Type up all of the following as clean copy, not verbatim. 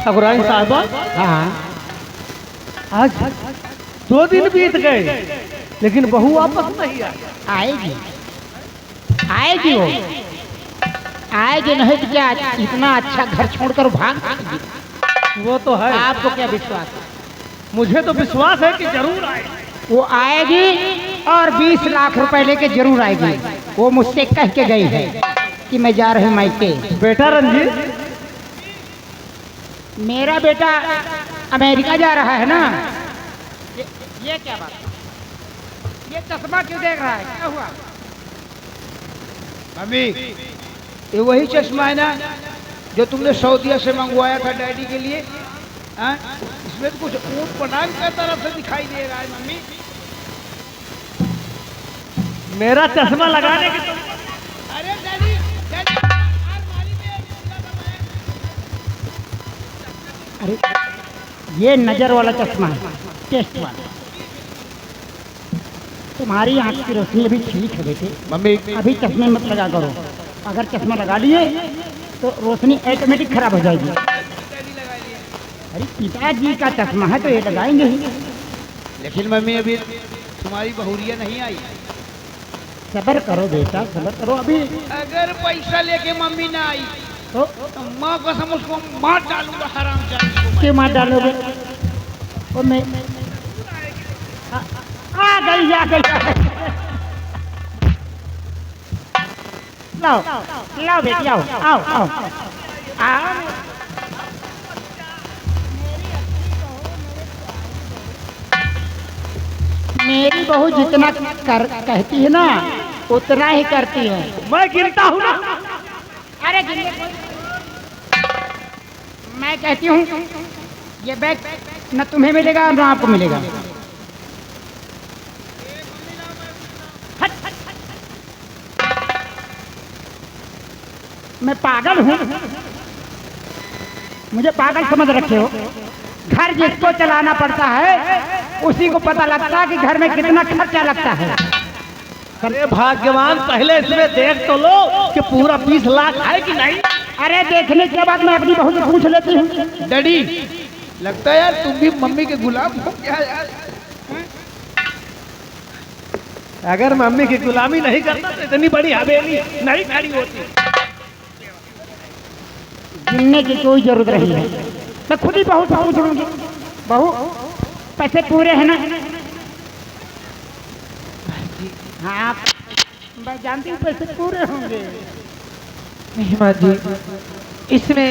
अगुराइन साहबा, हाँ आज 2 दिन बीत गए लेकिन बहू वापस नहीं आई। आएगी, आएगी वो, आएगी नहीं तो क्या इतना अच्छा घर छोड़कर भाग आएगी। वो तो है, आपको क्या विश्वास है? मुझे तो विश्वास है कि जरूर आएगी। वो आएगी और 20 लाख रुपए लेके जरूर आएगी। वो मुझसे कह के गई है कि मैं जा रही हूँ मायके। बेटा रंजीत, मेरा बेटा अमेरिका जा रहा है ना। ये क्या बात है? ये चश्मा क्यों देख रहा है? क्या हुआ? मम्मी, ये वही चश्मा है ना जो तुमने सऊदीया से मंगवाया था डैडी के लिए? हाँ? इसमें तो कुछ ऊँट पटांग का तरफ से दिखाई दे रहा है मम्मी। मेरा चश्मा लगाने की अरे डैडी, डैडी, अलमारी में अरे ये नजर वाला चश्मा है, टेस्ट वाला। तुम्हारी आंख की रोशनी अभी ठीक है बेटे, मम्मी, अभी चश्मे मत लगा करो। अगर चश्मा लगा लिए तो रोशनी ऑटोमेटिक खराब हो जाएगी। अरे पिताजी का चश्मा है तो ये लगाएंगे ही। लेकिन मम्मी अभी तुम्हारी बहुरिया नहीं आई। सब्र करो बेटा, सब्र करो। अभी अगर पैसा लेके मम्मी ना आई तो माँ कसम उसको मार डालूंगा हराम जाने। क्यों मार डालोगे? और मैं आ गई, आ गई, आ गई। लाओ लाओ बेटी, आओ आओ आओ आओ। मेरी बहू जितना कहती है ना उतना ही करती है। मैं गिरता हूँ ना। अरे मैं कहती हूँ ये बैग न तुम्हें मिलेगा न आपको मिलेगा। हट, हट, हट। मैं पागल हूँ? मुझे पागल समझ रखे हो? घर जिसको चलाना पड़ता है उसी को पता लगता है कि घर में कितना खर्चा लगता है। अरे भाग्यवान, पहले इसमें देख तो लो कि पूरा 20 लाख है कि नहीं। अरे देखने के बाद मैं अपनी बहू से पूछ लेती हूँ। डैडी, लगता है यार तुम भी मम्मी के गुलाम हो क्या यार? अगर मम्मी की गुलामी नहीं करता तो इतनी बड़ी हवेली नहीं खड़ी होती। गिनने की कोई जरूरत नहीं है, मैं खुद ही बहू से पूछ लूंगी। बहू पैसे पूरे हैं ना? हाँ मैं जानती हूँ पैसे पूरे होंगे। महिमा जी, इसमें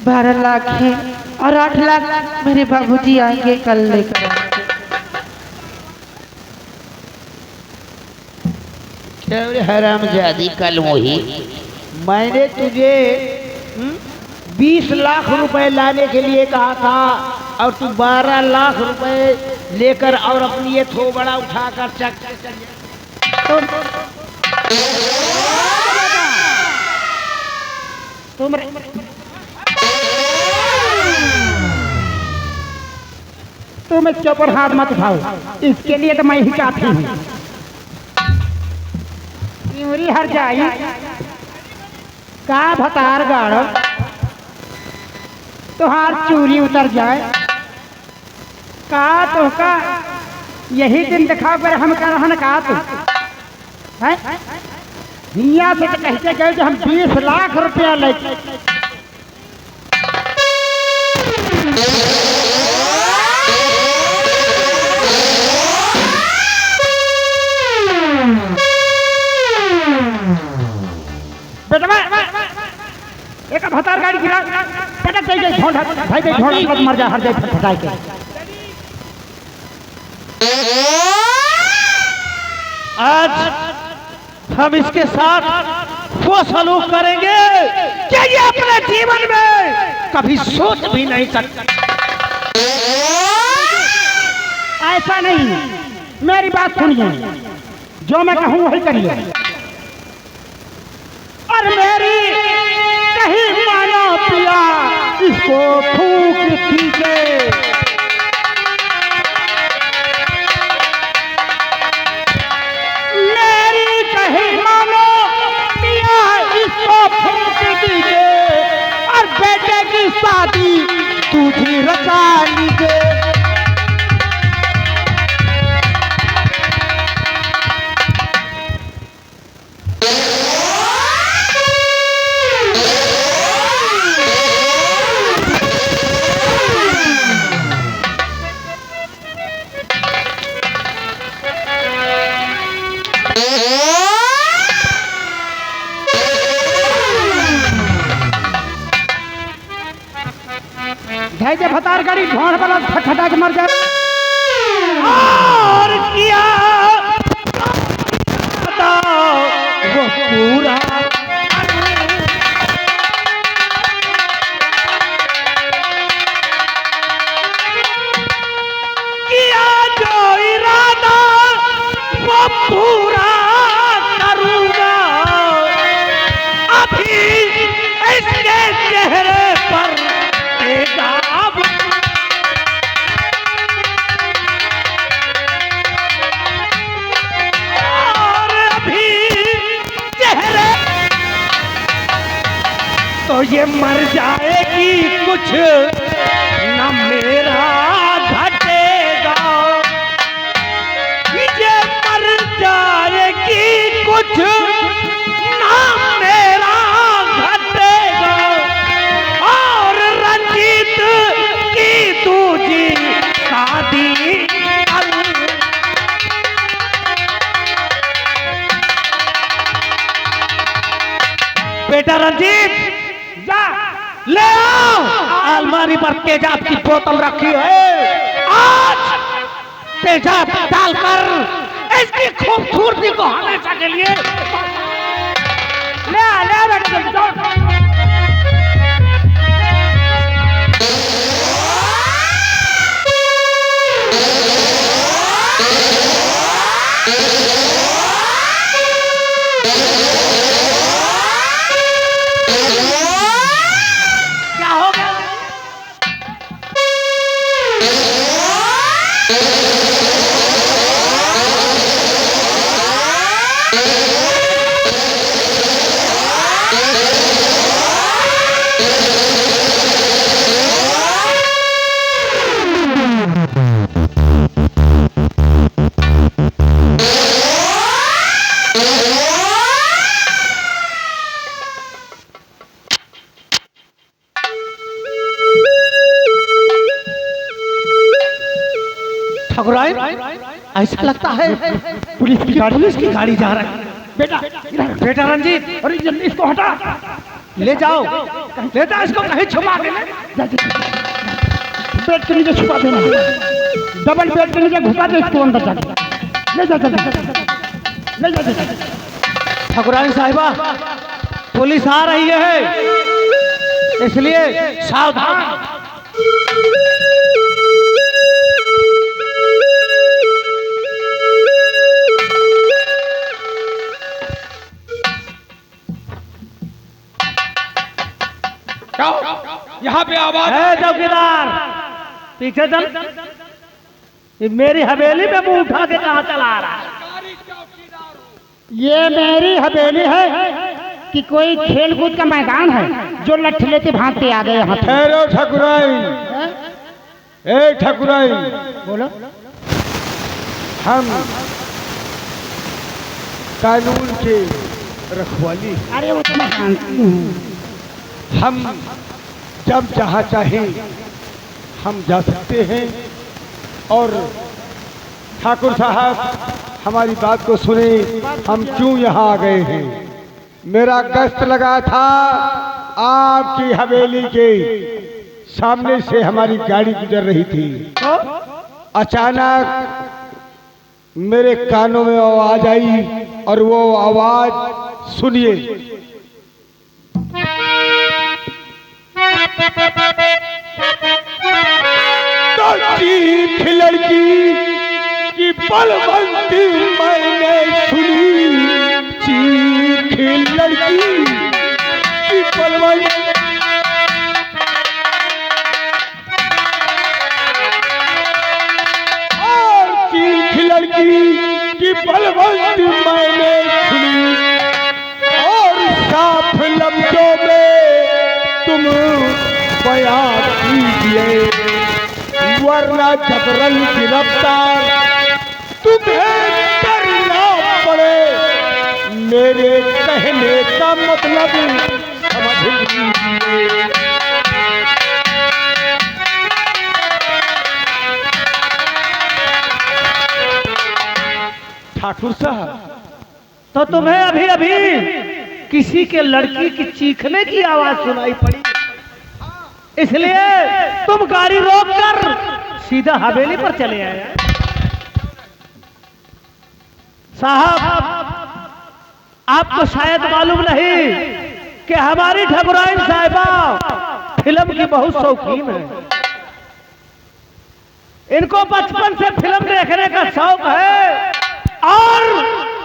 12 लाख है और 8 लाख मेरे बाबूजी आएंगे कल लेकर आएंगे। हरामजादी कल मोही, मैंने तुझे 20 लाख रुपए लाने के लिए कहा था और तू 12 लाख रुपए लेकर और अपनी ये थोबड़ा उठाकर चक तुम इसके ऊपर हाथ मत उठाओ, इसके लिए तो मैं ही काफी हूँ। इमरी हर जाई का भतार गाड़ तुहार चूरी उतर जाए का तो का यही दिन दिखाओ कर हम का रहन का तू है। हिया से तो कहते गए कि हम 20 लाख रुपया ले एक भतार गाड़ी गिरा पटक दे गई झोंड भाई दे झोंड मत मर जा हर दे फटाई के। आज हम इसके साथ वो सलूक करेंगे कि ये अपने जीवन में कभी सोच भी नहीं सकता। ऐसा नहीं, मेरी बात सुनिए, जो मैं कहूँ वही करिए और मेरी कहीं मानो पिया इसको फूक दीजिए। मेरी कहीं मानो पिया इसको फूक दीजिए और बेटे की शादी तुझी रचा लीजे। धै जे भतार गाड़ी ढोड़ वाला फटफटा के मर जाए। और किया वो पूरा किया जो इरादा वो पूरा करूंगा। अभी इसके चेहरे पर तेजाब और अभी चेहरे तो ये मर जाएगी कुछ न मेरा घटेगा। ये मर जाएगी कुछ न मेरा घटेगा। और रंजीत की दूजी शादी बेटा रंजीत जा ले आओ। अलमारी पर तेजाब की बोतल रखी है। आज तेजाब डालकर इसकी खूबसूरती को हमेशा के लिए ले आ बेटा जल्दी दौड़। क्या हो गया? ठकुराइन ऐसा लगता है पुलिस की गाड़ी जा रही है। बेटा बेटा रंजीत अरे जल्दी इसको हटा। ले जाओ, ले जाओ इसको कहीं छुपा के ले। बेड के नीचे छुपा देना। डबल बेड के नीचे घुसा दे इसको अंदर जाके। ले जा ले जा। ठकुराइन साहिबा पुलिस आ रही है, इसलिए सावधान। यहाँ पे आवाज है चौकीदार, पीछे चल। ये मेरी हवेली में मुंह उठा के कहाँ चला आ रहा है? ये मेरी हवेली है कि कोई खेल कूद का मैदान है जो लट्ठी लेते भागते आ गए यहाँ पे? ठहरो ठकुराइन, ए ठकुराइन, बोलो। हम कानून के रखवाली, अरे वो तो मैं जानती हूँ। हम जब जहाँ चाहें हम जा सकते हैं। और ठाकुर साहब हमारी बात को सुने, हम क्यों यहाँ आ गए हैं। मेरा गश्त लगा था आपकी हवेली के सामने से, हमारी गाड़ी गुजर रही थी। अचानक मेरे कानों में आवाज आई और वो आवाज सुनिए। तो चीख लड़की की बलवंती मैंने सुनी, चीख लड़की की बलवंती। और चीख लड़की की बलवंती मैंने सुनी, और साफ लफ्जों में तुम बयां कीजिए वरना जबरन गिरफ्तार। तुम्हें करना पड़े मेरे कहने का मतलब समझ लीजिए। ठाकुर साहब, तो तुम्हें अभी अभी किसी के लड़की की चीखने की आवाज सुनाई पड़ी, इसलिए तुम गाड़ी रोककर सीधा हवेली पर चले आए। साहब, आपको शायद मालूम नहीं कि हमारी ठकुराइन साहिबा फिल्म की बहुत शौकीन है। इनको बचपन से फिल्म देखने का शौक है और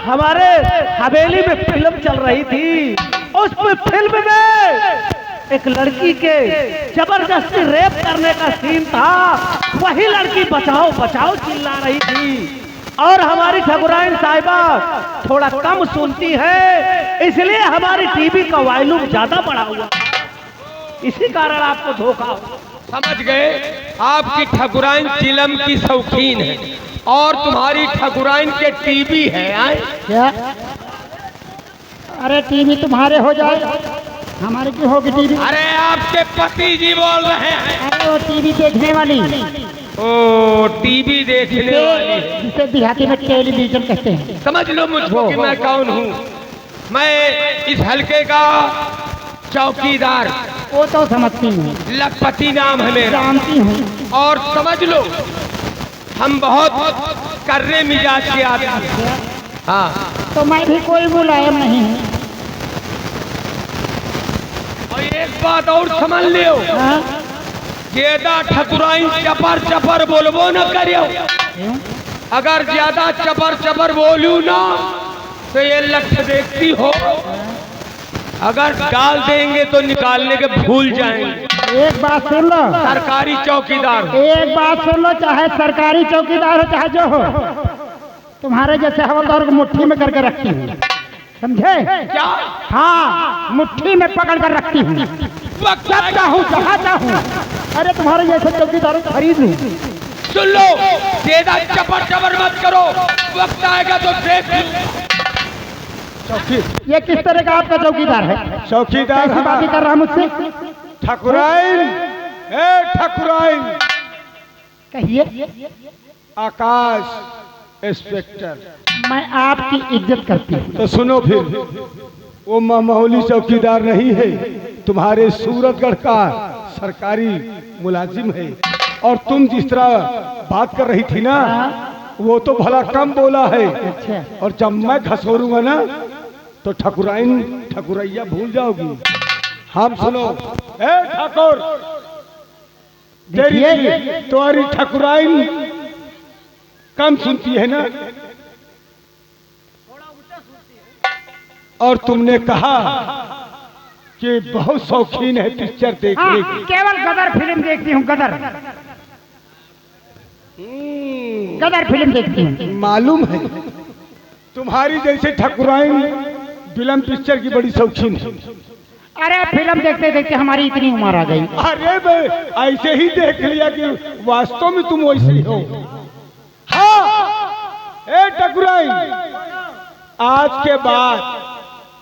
हमारे हवेली में फिल्म चल रही थी। उस फिल्म में एक लड़की के जबरदस्ती रेप करने का सीन था। वही लड़की बचाओ बचाओ चिल्ला रही थी और हमारी ठकुराइन साहिबा थोड़ा कम सुनती है, इसलिए हमारी टीवी का वॉल्यूम ज्यादा बढ़ा हुआ, इसी कारण आपको धोखा हुआ। समझ गए, आपकी ठकुराइन फिल्म की शौकीन है और तुम्हारी ठकुराइन के टीवी है। आए क्या? अरे टीवी तुम्हारे हो जाए, हमारे क्यों होगी टीवी? अरे आपके पति जी बोल रहे हैं। अरे वो टीवी देखने वाली, ओ टीवी देखने वाली, जिसे देहाती में टेलीविजन कहते हैं। समझ लो मुझको कि मैं कौन हूँ। मैं इस हलके का चौकीदार, वो तो समझती हूँ, लखपति नाम है मेरा। जानती हूँ। और समझ लो हम बहुत कर्रे मिजाज के आदमी हैं। हाँ, तो मैं भी कोई मुलायम नहीं हूँ। और एक बात और समझ लियो, हाँ? ज्यादा ठकुराइन चपर चपर बोलबो न करियो। अगर ज्यादा चपर चपर बोलू ना तो ये लक्ष्य देखती हो, अगर डाल देंगे तो निकालने के भूल जाएंगे। एक बात सुन लो, सरकारी चौकीदार हो। एक बात सुन लो, चाहे सरकारी चौकीदार हो चाहे जो हो, तुम्हारे जैसे हवलदार को मुट्ठी में करके रखती हूँ, समझे? क्या? हाँ, मुट्ठी में पकड़ कर रखती हूँ, जब चाहूँ जहाँ चाहूँ। अरे तुम्हारे जैसे चौकीदार को खरीद लूँ। सुन लो, ज्यादा चपर चपर मत करो, वक्त आएगा तो देख लो। ये किस तरह का आपका चौकीदार है? चौकीदार कैसी बातें कर रहा मुझसे? ठकुराइन, ए ठकुराइन, कहिए। आकाश इंस्पेक्टर। मैं आपकी इज्जत करती हूँ। तो सुनो फिर, वो मामूली चौकीदार नहीं है, तुम्हारे सूरतगढ़ का सरकारी मुलाजिम है। और तुम जिस तरह बात कर रही थी ना, वो तो भला कम बोला है। अच्छा। और जब मैं घसोरूंगा ना तो ठकुराइन ठकुरैया भूल जाओगी। हम सुनो, ए ठाकुर, तेरी तुम्हारी ठकुराइन कम सुनती है ना, और तुमने कहा कि बहुत शौकीन है पिक्चर देखने की। केवल गदर फिल्म देखती हूँ, गदर गदर फिल्म देखती हूँ। मालूम है, तुम्हारी जैसे ठकुराइन फिल्म पिक्चर की बड़ी शौकीन है। अरे फिल्म देखते देखते हमारी इतनी उम्र आ गई। अरे बे, ऐसे ही देख लिया कि वास्तव में तुम वैसे ही हो। हाँ, ए ठकुराइन, आज के बाद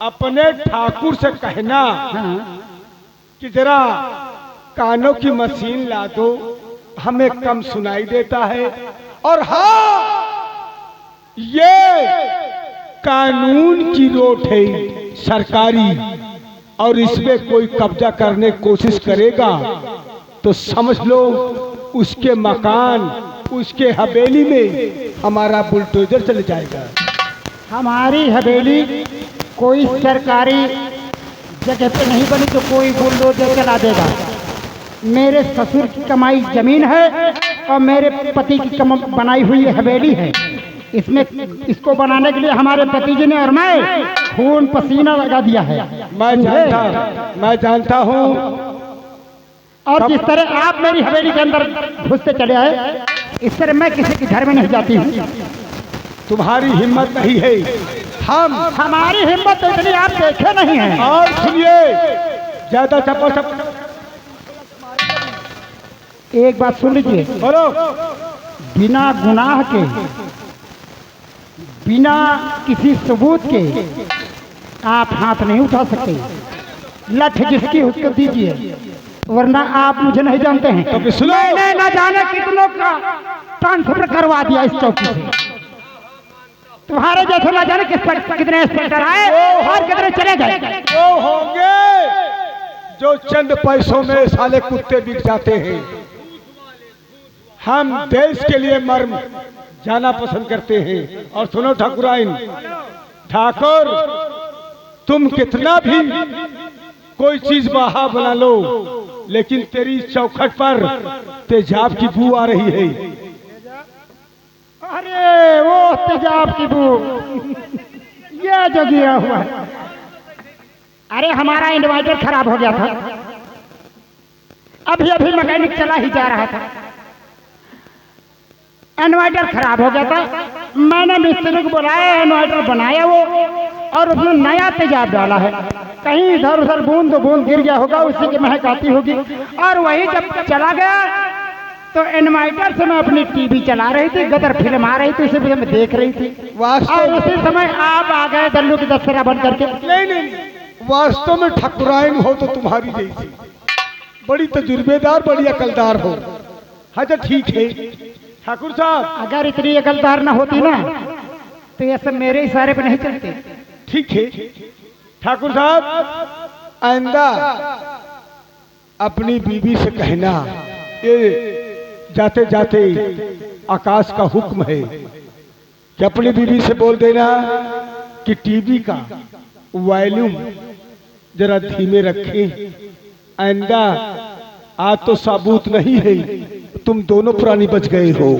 अपने ठाकुर से कहना कि जरा कानों की मशीन ला दो, हमें कम सुनाई देता है। और हाँ, ये कानून की रोट है सरकारी, और इसमें कोई कब्जा करने की कोशिश करेगा तो समझ लो उसके मकान, उसके हवेली में हमारा बुलडोजर चले जाएगा। हमारी हवेली कोई सरकारी जगह पे नहीं बनी तो कोई बुलडोजर चला देगा। मेरे ससुर की कमाई जमीन है और मेरे पति की बनाई हुई हवेली है। इसमें इसको बनाने के लिए हमारे पति जी ने और मैं खून पसीना लगा दिया है। मैं जानता हूँ। और जिस तरह आप मेरी हवेली के अंदर घुसते चले आए, इस तरह मैं किसी के घर में नहीं जाती हूँ। तुम्हारी हिम्मत नहीं है। हमारी हिम्मत इतनी आप देखे नहीं है। और सुनिए, ज्यादा चप्पा चप्पा एक बात सुन लीजिए, बोलो। बिना गुनाह के, बिना किसी सबूत के आप हाथ नहीं उठा सकते। लठ जिसकी उसको दीजिए, वरना आप मुझे नहीं जानते हैं। तो सुनो। मैंने न जाने कितनों का ट्रांसफर करवा दिया इस चौकी से। तुम्हारे जैसे न जाने कितने इंस्पेक्टर आए और कितने चले गए। वो होंगे जो चंद पैसों में साले कुत्ते बिक जाते हैं। हम देश के लिए मर जाना पसंद करते हैं। और सुनो ठाकुराइन, ठाकुर तुम कितना भी कोई चीज बाहा बना लो, लेकिन तेरी चौखट पर तेजाब की बू आ रही है। अरे वो तेजाब की बू, ये जो गिरा हुआ है। अरे हमारा इन्वर्टर खराब हो गया था, अभी अभी मैकेनिक चला ही जा रहा था, इन्वर्टर खराब हो गया था। मैंने मिस्त्री को बुलाया, इन्वर्टर बनाया वो, और उसमें नया तेजाब डाला है। कहीं इधर उधर बूंद तो बूंद गिर गया होगा, उसी की महक आती होगी। और वही जब चला गया तो इन्वर्टर से मैं अपनी टीवी चला रही थी, गदर फिल्म आ रही थी, उसे भी मैं देख रही थी। और उसी समय आप आ गए दल्लू की दस्तरा बंद करके। नहीं, वास्तव में ठाकुराइन हो तो तुम्हारी जैसी बड़ी तजुर्बेदार, बड़ी अकलदार हो। अच्छा ठीक है ठाकुर साहब, अगर इतनी अकलदार ना होती ना तो ये सब मेरे इशारे पे नहीं चलते। ठीक है ठाकुर साहब, आइंदा अपनी बीवी से कहना, ये जाते जाते आकाश का हुक्म है कि अपनी बीवी से बोल देना कि टीवी का वॉल्यूम जरा धीमे रखे। आइंदा आज तो साबूत नहीं है, तुम दोनों प्राणी बच गए हो।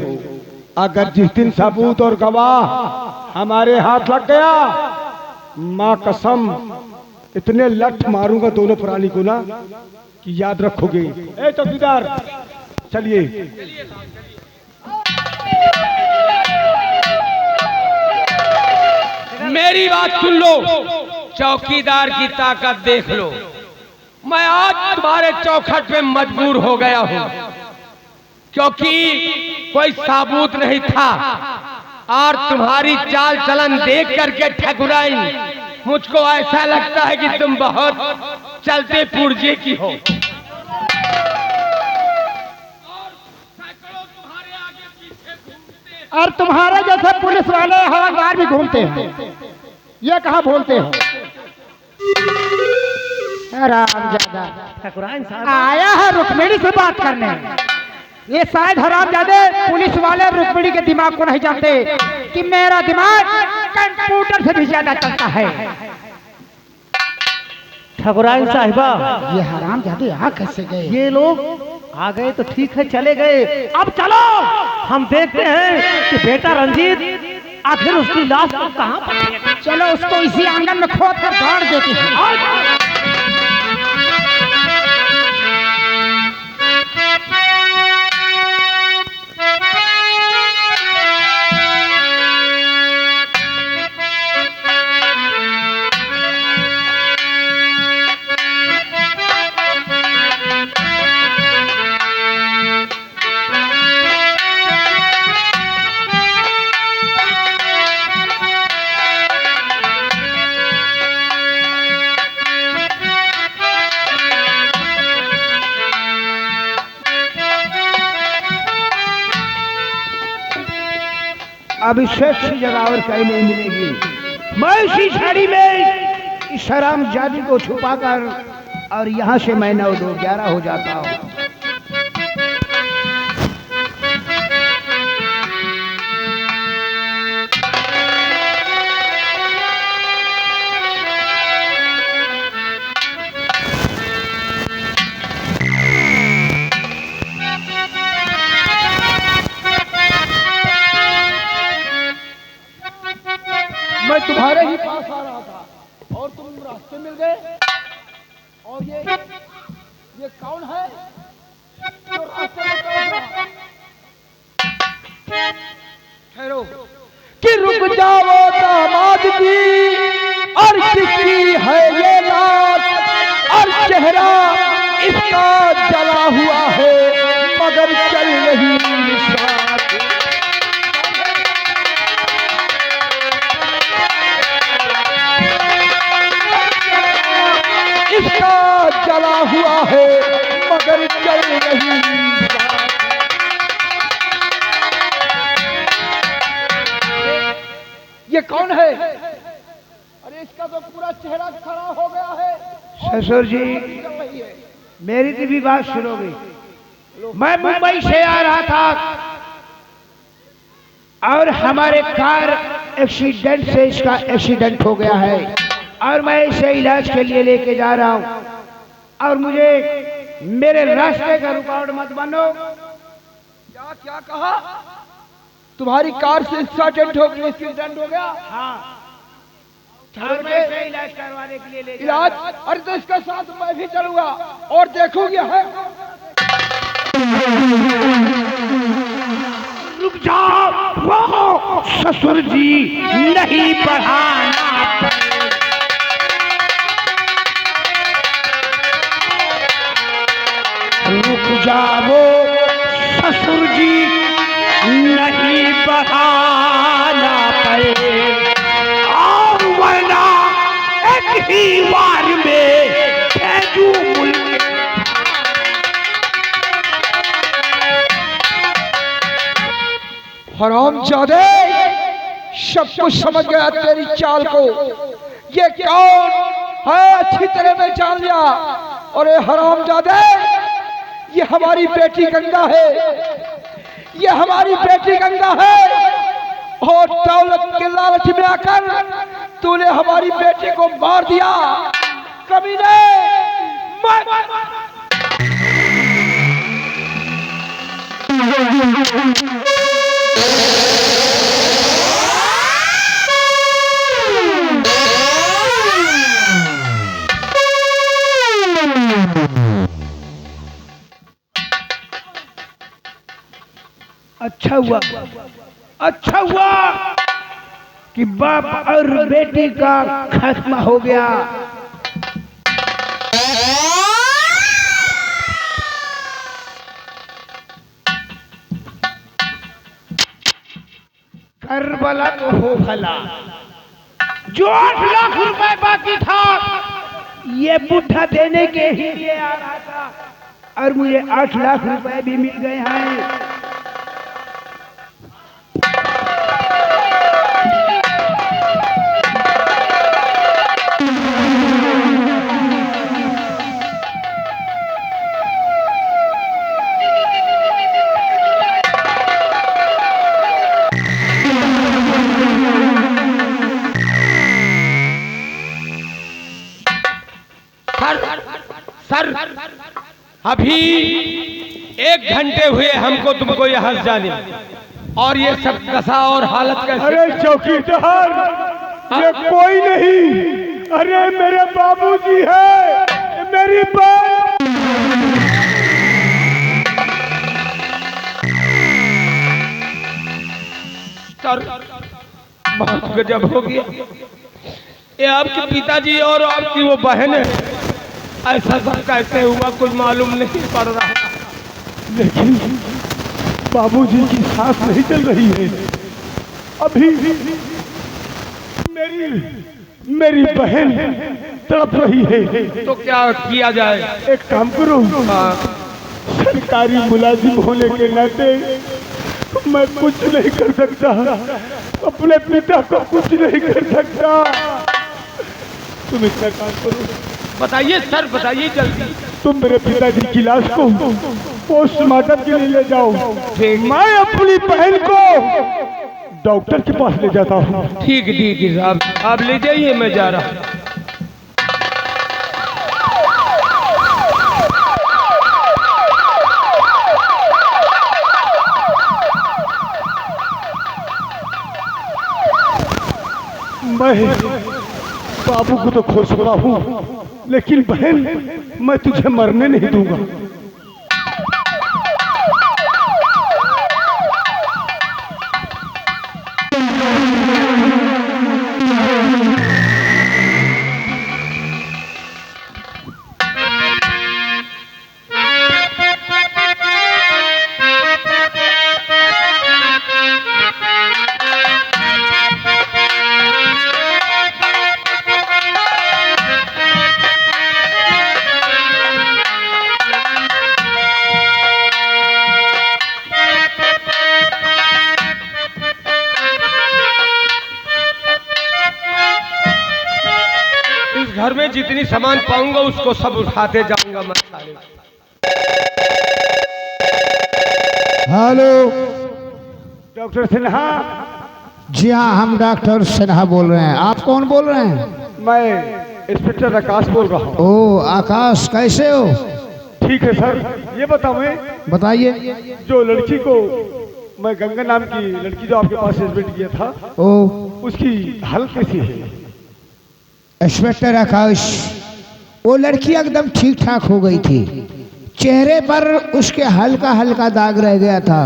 अगर जिस दिन साबूत और गवाह हमारे हाथ लग गया, माँ कसम इतने लठ मारूंगा दोनों प्राणी को ना कि याद रखोगे। ए चौकीदार चलिए। मेरी बात सुन लो, चौकीदार की ताकत देख लो। मैं आज तुम्हारे चौखट पे मजबूर हो गया हूं, क्योंकि कोई साबूत नहीं था। और तुम्हारी चाल चलन देख करके ठाकुराइन, मुझको ऐसा लगता है कि तुम बहुत चलते पुर्जे की हो। और तुम्हारे जैसे पुलिस वाले हवलदार भी घूमते हैं, ये कहा बोलते हो। हरामजादा ठाकुराइन साहब आया है रुक्मिणी से बात करने। ये शायद हरामजादे पुलिस वाले रुक्मिणी के दिमाग को नहीं जानते कि मेरा दिमाग कंप्यूटर से भी ज्यादा चलता है। ठाकुराइन साहिबा, ये हरामजादे आ कैसे गए? ये लोग आ गए तो ठीक है, चले गए। अब चलो हम देखते हैं कि बेटा रंजीत आखिर उसकी लाश को कहाँ पर। चलो उसको इसी आंगन में खोद कर गाड़ देती हैं। अब इससे अच्छी जगह और कहीं नहीं मिलेगी। मैं इसी छड़ी में इस हरामजादी को छुपाकर और यहाँ से मैं 9 2 11 हो जाता हूँ। मैं तुम्हारे ही पास आ रहा था और तुम रास्ते मिल गए। और ये कौन है जो रास्ते में चल रहा? ठहरो कि रुक जाओ दामाद जी, और किसकी है ये लाश, और चेहरा इसका जला हुआ है। मगर चल रही साथ। इसका जला हुआ है मगर चल रही साथ। ये कौन है? अरे इसका तो पूरा चेहरा खड़ा हो गया है। ससुर जी, मेरी तो भी बात सुनोगे। मैं मुंबई से आ रहा था और हमारे कार एक्सीडेंट से इसका एक्सीडेंट हो गया है और मैं इसे इलाज के लिए लेके जा रहा हूँ और मुझे मेरे रास्ते का रुकावट मत बनो। क्या क्या कहा? तुम्हारी कार से एक्सीडेंट हो गया? एक्सीडेंट हो गया? हाँ, और मैं इसे इलाज करवाने के लिए ले जा इलाज? रहा हूँ। अरे तो इसके साथ मैं भी चलूंगा और देखूंगी। है रुक जाओ, वो ससुर जी नहीं बढ़ाना। रुक जाओ ससुर जी, नहीं बढ़ाना पड़े और वरना एक ही बार में भेजू मुल्क। हरामजादे, सब कुछ समझ गया तेरी चाल को। ये कौन है अच्छी तरह मैं जान लिया। और ये हरामजादे, ये हमारी बेटी गंगा है, ये हमारी बेटी गंगा है। और दौलत के लालच में आकर तूने हमारी बेटी को मार दिया। कमीने, अच्छा हुआ कि बाप और बेटी का खात्मा हो गया। करबला तो हो भला, जो 8 लाख रुपए बाकी था ये बुढ़ा देने के ही लिए आ रहा था और मुझे 8 लाख रुपए भी मिल गए हैं। सर, अभी 1 घंटे हुए हमको तुमको यहाँ जाने, और ये सब दशा और हालत कैसे? अरे चौकीदार, ये कोई नहीं, अरे मेरे बाबूजी है, मेरी बात। सर, बहुत गजब हो गया। ये आपके पिताजी और आपकी वो बहन है। ऐसा सब कैसे हुआ कुछ मालूम नहीं पड़ रहा। लेकिन बाबूजी की सांस नहीं चल रही है अभी। मेरी बहन तड़प रही है। तो क्या किया जाए? एक काम करो, सरकारी मुलाजिम होने के नाते मैं कुछ नहीं कर सकता, अपने पिता को कुछ नहीं कर सकता। तुम इतना काम करो। बताइए सर, बताइए जल्दी। तुम मेरे पिताजी की लाश को पोस्टमार्टम के लिए ले जाओ, मैं अपनी बहन को डॉक्टर के पास ले जाता हूँ। ठीक है साहब, आप ले जाइए, मैं जा रहा हूँ। मैं बाबू को तो खोज रहा हूँ, लेकिन बहन मैं तुझे मरने नहीं दूंगा। घर में जितनी सामान पाऊंगा उसको सब उठाते जाऊंगा मैं साले। Hello doctor Sinha. जी हाँ, हम डॉक्टर सिन्हा बोल रहे हैं। आप कौन बोल रहे हैं? मैं इंस्पेक्टर आकाश बोल रहा हूँ। ओ आकाश, कैसे हो? ठीक है सर। ये बताओ, बताइए। जो लड़की को मैं गंगा नाम की लड़की जो आपके पास एडमिट किया था, ओ उसकी हालत कैसी है? इंस्पेक्टर आकाश, वो लड़की एकदम ठीक ठाक हो गई थी। चेहरे पर उसके हल्का हल्का दाग रह गया था,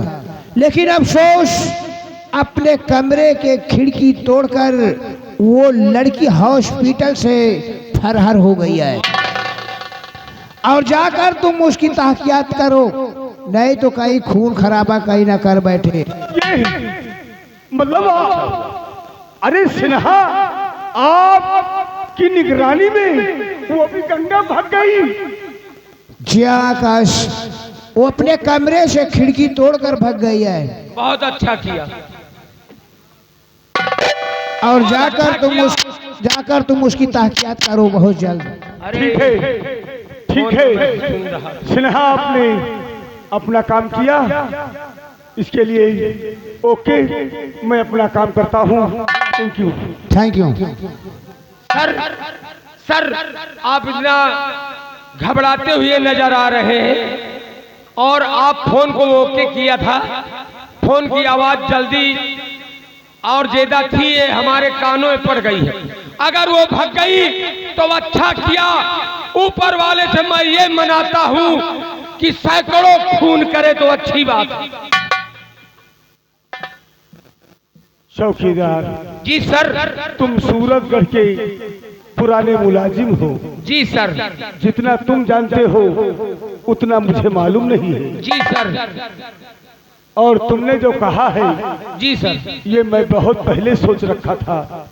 लेकिन अफसोस अपने कमरे के खिड़की तोड़कर वो लड़की हॉस्पिटल से फरार हो गई है। और जाकर तुम उसकी तहकीकात करो, नहीं तो कहीं खून खराबा कहीं ना कर बैठे। ये मतलब अरे सिन्हा, आपकी निगरानी में वो भी गंगा भाग गई? जी आकाश, वो अपने कमरे से खिड़की तोड़कर भाग गई है। बहुत अच्छा किया। और जाकर तुम उसकी तहकीकात करो बहुत जल्द। ठीक है, ठीक है सिन्हा, आपने अपना काम किया, इसके लिए ओके, मैं अपना काम करता हूँ। Thank you. Thank you. Sir आप इतना घबराते हुए नजर आ रहे हैं और आप फोन को ओके किया था। फोन की आवाज जल्दी और ज्यादा थी, ये हमारे कानों में पड़ गई है। अगर वो भाग गई तो अच्छा किया। ऊपर वाले से मैं ये मनाता हूँ कि सैकड़ों खून करे तो अच्छी बात है। चौकीदार जी सर। तुम सूरतगढ़ के पुराने मुलाजिम हो। जी सर। जितना तुम जानते हो उतना मुझे मालूम नहीं है। जी सर। और तुमने जो कहा है, जी सर, ये मैं बहुत पहले सोच रखा था,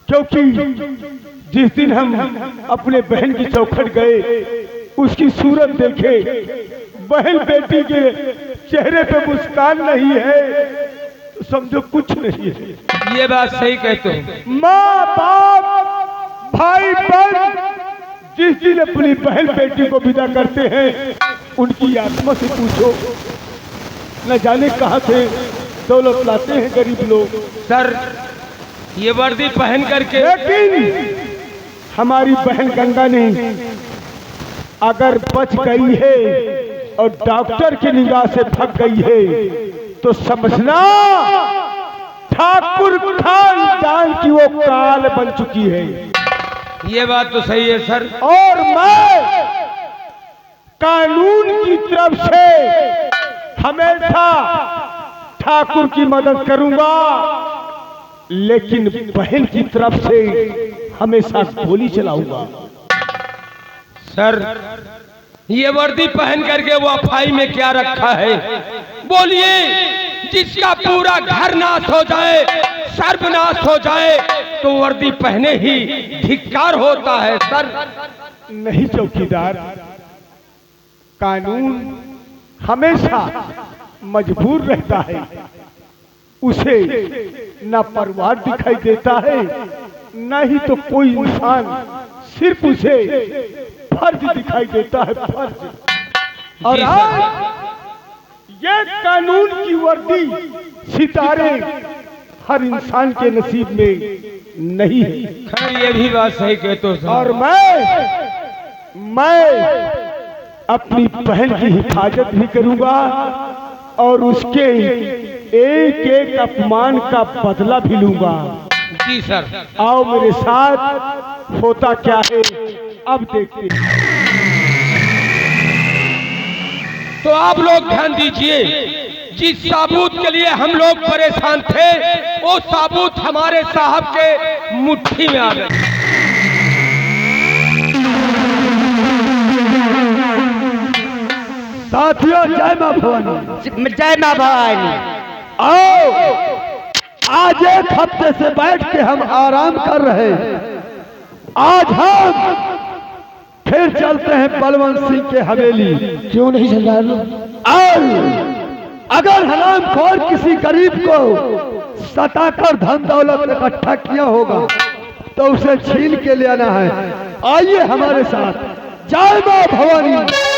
क्योंकि जिस दिन हम अपने बहन की चौखट गए, उसकी सूरत देखे, बहन बेटी के चेहरे पे मुस्कान नहीं है तो समझो कुछ नहीं है। ये बात सही कहते हो। माँ बाप भाई बहन जिस दिन अपनी बहन बेटी को विदा करते हैं, उनकी आत्मा से पूछो, न जाने कहां से दौलत लाते हैं गरीब लोग। सर ये वर्दी पहन करके, लेकिन हमारी बहन गंगा ने अगर बच गई है और डॉक्टर की निगाह से भाग गई है, तो समझना ठाकुर खानदान की वो काल बन चुकी है। ये बात तो सही है सर। और मैं कानून की तरफ से हमेशा ठाकुर की मदद करूंगा, लेकिन बहन की तरफ से हमेशा गोली चलाऊंगा। सर ये वर्दी पहन करके वो अफाई में क्या रखा है? बोलिए, जिसका पूरा घर नाश हो जाए, सर्वनाश हो जाए, तो वर्दी पहने ही धिक्कार होता है सर। नहीं चौकीदार, कानून हमेशा मजबूर रहता है, उसे न परिवार दिखाई देता है, न ही तो कोई इंसान, सिर्फ उसे फर्ज दिखाई देता है, फर्ज। और आज ये कानून की वर्दी, सितारे हर इंसान के नसीब में नहीं है। खैर ये भी बात सही कहते हो सर। और मैं अपनी बहन की हिफाजत भी करूंगा और उसके एक एक अपमान का बदला भी लूंगा। जी सर। आओ मेरे साथ, होता क्या है अब देखते हैं। तो आप लोग ध्यान दीजिए, जिस साबूत के लिए हम लोग परेशान थे, वो साबूत हमारे साहब के मुट्ठी में आ गए। साथियों, जय मां भवानी। जय मां भवानी। आओ, आज एक हफ्ते से बैठ के हम आराम कर रहे हैं। आज हम फिर चलते हैं बलवंत सिंह के हवेली। क्यों नहीं सरदार? और अगर हरामखोर किसी गरीब को सताकर धन दौलत इकट्ठा किया होगा तो उसे छीन के ले आना है। आइए हमारे साथ। जय मां भवानी।